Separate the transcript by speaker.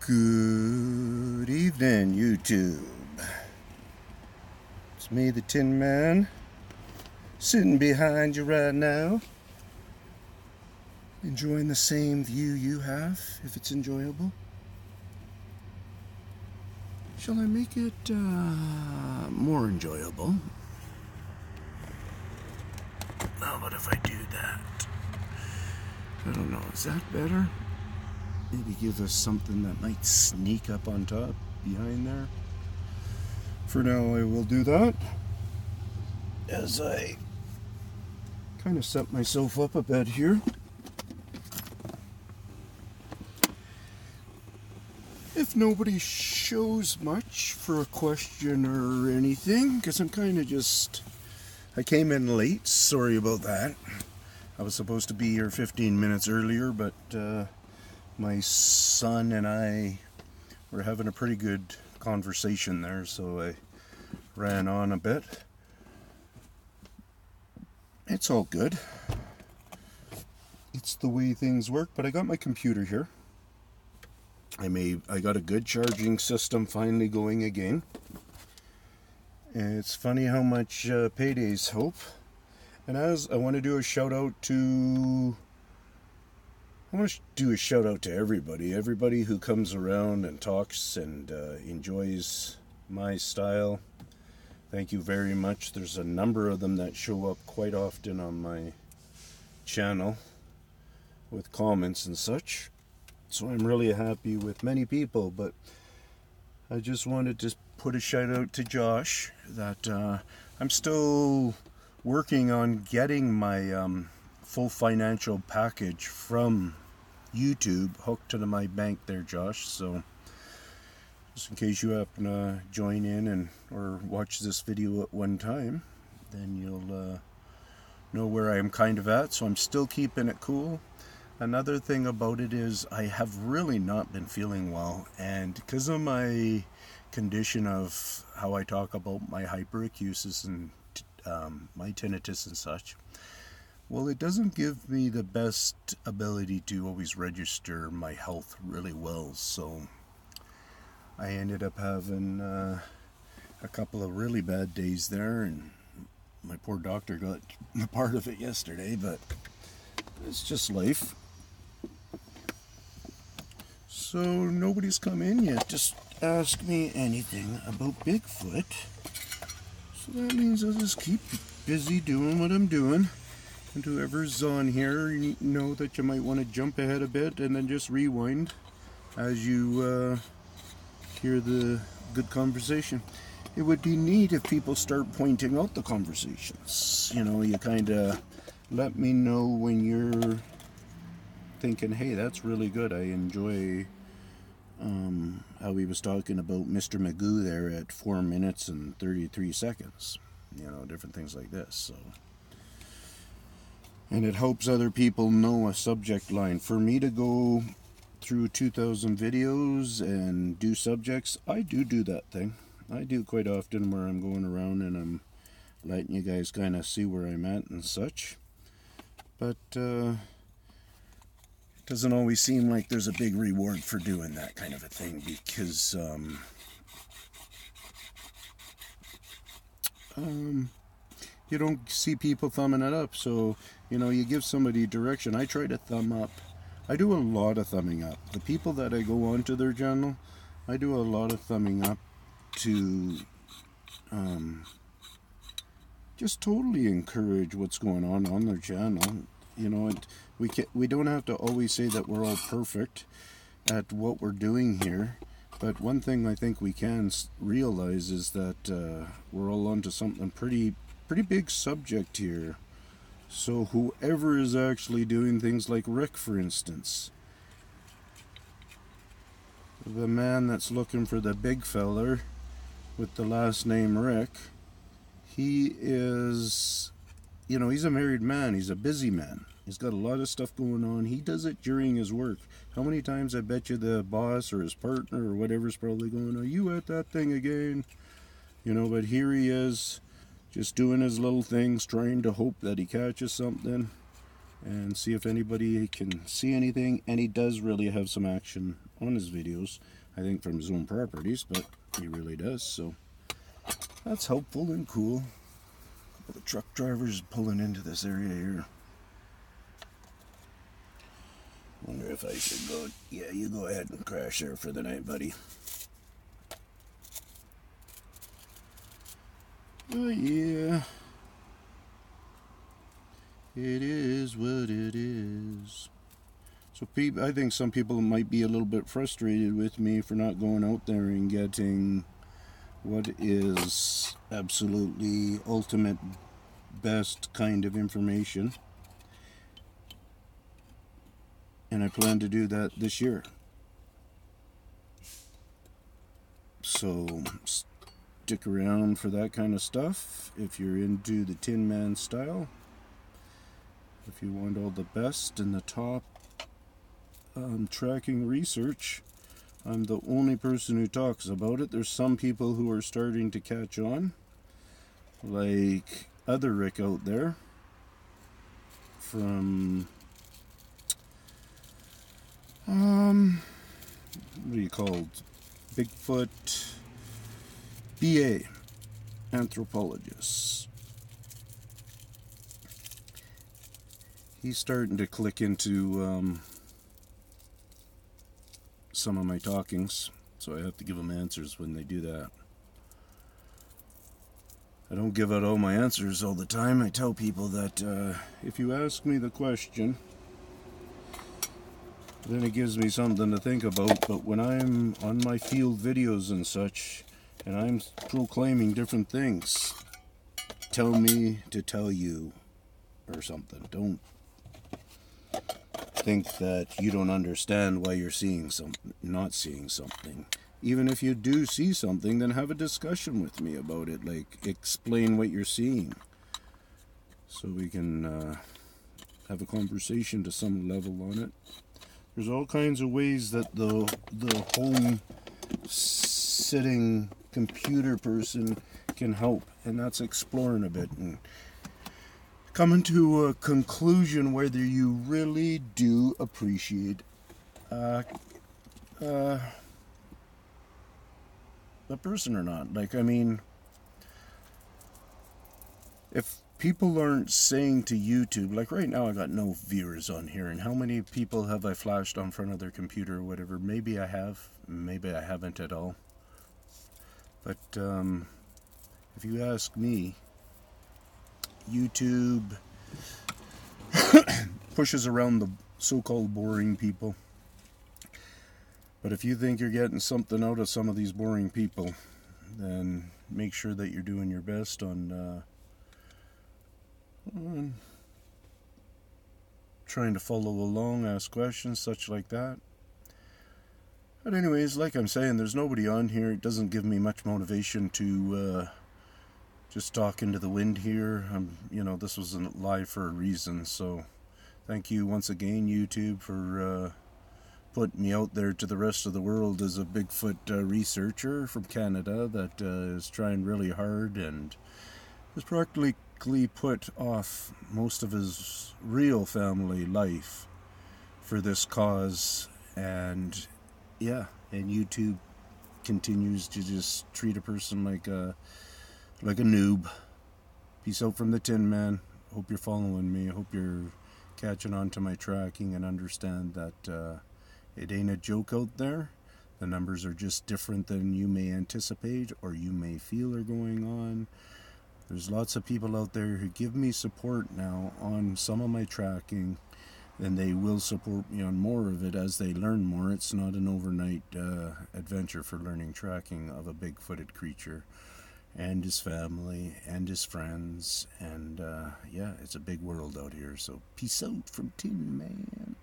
Speaker 1: Good evening, YouTube. It's me, the Tin Man, sitting behind you right now, enjoying the same view you have, if it's enjoyable. Shall I make it more enjoyable? How about if I do that? I don't know, is that better? Maybe give us something that might sneak up on top, behind there. For now, I will do that as I kind of set myself up a bit here. If nobody shows much for a question or anything, because I'm kind of just... I came in late, sorry about that. I was supposed to be here 15 minutes earlier, but my son and I were having a pretty good conversation there, so I ran on a bit. It's all good. It's the way things work, but I got my computer here. I got a good charging system finally going again. And it's funny how much paydays help. And I want to do a shout out to... I want to do a shout out to everybody who comes around and talks and enjoys my style. Thank you very much. There's a number of them that show up quite often on my channel with comments and such. So I'm really happy with many people, but I just wanted to put a shout out to Josh that I'm still working on getting my full financial package from YouTube hooked to my bank there, Josh. So just in case you happen to join in and or watch this video at one time, then you'll know where I'm kind of at. So I'm still keeping it cool. Another thing about it is I have really not been feeling well, and because of my condition of how I talk about my hyperacusis and my tinnitus and such, well, it doesn't give me the best ability to always register my health really well. So I ended up having a couple of really bad days there, and my poor doctor got a part of it yesterday, but it's just life. So nobody's come in yet. Just ask me anything about Bigfoot. So that means I'll just keep busy doing what I'm doing. And whoever's on here, you know that you might want to jump ahead a bit and then just rewind as you hear the good conversation. It would be neat if people start pointing out the conversations. You know, you kind of let me know when you're thinking, hey, that's really good. I enjoy how he was talking about Mr. Magoo there at 4 minutes and 33 seconds. You know, different things like this. So, and it helps other people know a subject line. For me to go through 2,000 videos and do subjects, I do that thing. I do quite often where I'm going around and I'm letting you guys kind of see where I'm at and such. But doesn't always seem like there's a big reward for doing that kind of a thing, because you don't see people thumbing it up. So, you know, you give somebody direction. I try to thumb up. I do a lot of thumbing up. The people that I go onto their channel, I do a lot of thumbing up to just totally encourage what's going on their channel. You know, we don't have to always say that we're all perfect at what we're doing here, but one thing I think we can realize is that we're all onto something pretty big subject here. So whoever is actually doing things like Rick, for instance, the man that's looking for the big feller with the last name Rick, he is, you know, he's a married man. He's a busy man. He's got a lot of stuff going on. He does it during his work. How many times I bet you the boss or his partner or whatever's probably going, are you at that thing again? You know, but here he is, just doing his little things, trying to hope that he catches something and see if anybody can see anything. And he does really have some action on his videos. I think from his own properties, but he really does, so that's helpful and cool. The truck drivers pulling into this area here. Wonder if I should go. Yeah, you go ahead and crash there for the night, buddy. Oh yeah, it is what it is. So I think some people might be a little bit frustrated with me for not going out there and getting what is absolutely ultimate best kind of information. And I plan to do that this year. So stick around for that kind of stuff if you're into the Tin Man style. If you want all the best and the top tracking research, I'm the only person who talks about it. There's some people who are starting to catch on, like other Rick out there from what do you call it? Bigfoot BA anthropologists. He's starting to click into some of my talkings, so I have to give them answers when they do that. I don't give out all my answers all the time. I tell people that if you ask me the question, then it gives me something to think about. But when I'm on my field videos and such, and I'm proclaiming different things, tell me to tell you or something. Don't think that you don't understand why you're seeing something, not seeing something. Even if you do see something, then have a discussion with me about it. Like, explain what you're seeing, so we can have a conversation to some level on it. There's all kinds of ways that the home sitting computer person can help, and that's exploring a bit and coming to a conclusion whether you really do appreciate the person or not. Like, I mean, if people aren't saying to YouTube, like right now I got no viewers on here, and how many people have I flashed on front of their computer or whatever? Maybe I have, maybe I haven't at all. But if you ask me, YouTube pushes around the so-called boring people. But if you think you're getting something out of some of these boring people, then make sure that you're doing your best on trying to follow along, ask questions, such like that. But anyways, like I'm saying, there's nobody on here. It doesn't give me much motivation to just talk into the wind here. You know, this was live for a reason, so thank you once again, YouTube, for putting me out there to the rest of the world as a Bigfoot researcher from Canada that is trying really hard and has practically put off most of his real family life for this cause. And yeah, and YouTube continues to just treat a person like a noob. Peace out from the Tin Man. Hope you're following me. I hope you're catching on to my tracking and understand that it ain't a joke out there. The numbers are just different than you may anticipate or you may feel are going on. There's lots of people out there who give me support now on some of my tracking, and they will support me on more of it as they learn more. It's not an overnight adventure for learning tracking of a big-footed creature and his family and his friends, and yeah, it's a big world out here. So peace out from Tin Man.